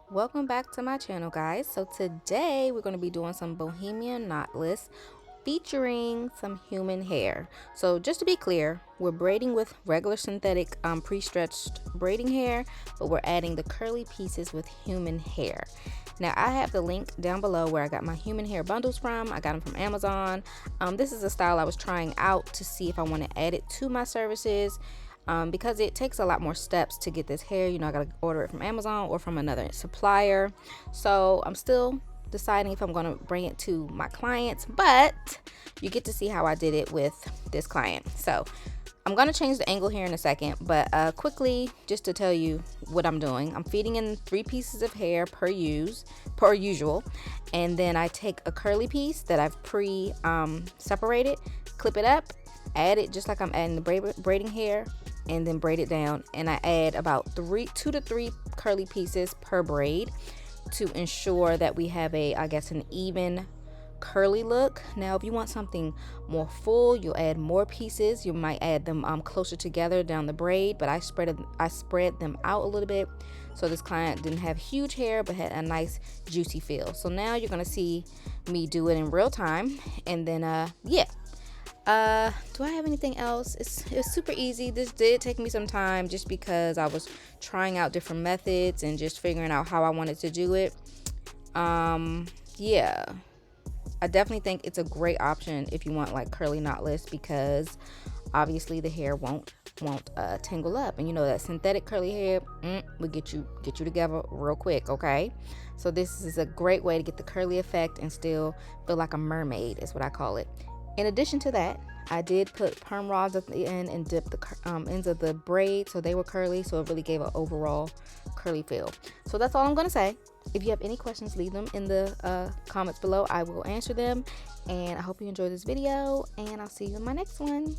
Welcome back to my channel, guys. So today we're going to be doing some Bohemian Knotless featuring some human hair. So just to be clear, we're braiding with regular synthetic pre-stretched braiding hair, but we're adding the curly pieces with human hair. Now I have the link down below where I got my human hair bundles from. I got them from Amazon. This is a style I was trying out to see if I want to add it to my services. Because it takes a lot more steps to get this hair. I gotta order it from Amazon or from another supplier. So I'm still deciding if I'm gonna bring it to my clients, but you get to see how I did it with this client. So I'm gonna change the angle here in a second, but quickly, just to tell you what I'm doing, I'm feeding in 3 pieces of hair per usual, and then I take a curly piece that I've separated, clip it up, add it just like I'm adding the braiding hair, and then braid it down. And I add about 2 to 3 curly pieces per braid to ensure that we have an even curly look. Now if you want something more full, you'll add more pieces. You might add them closer together down the braid, but I spread them out a little bit so this client didn't have huge hair but had a nice juicy feel. So now you're gonna see me do it in real time, and then yeah. Do I have anything else? It's super easy. This did take me some time just because I was trying out different methods and just figuring out how I wanted to do it. Yeah, I definitely think it's a great option if you want like curly knotless, because obviously the hair won't tangle up, and you know that synthetic curly hair will get you together real quick. Okay, so this is a great way to get the curly effect and still feel like a mermaid, is what I call it. In addition to that, I did put perm rods at the end and dip the ends of the braid so they were curly, so it really gave an overall curly feel. So that's all I'm gonna say. If you have any questions, leave them in the comments below. I will answer them, and I hope you enjoyed this video, and I'll see you in my next one.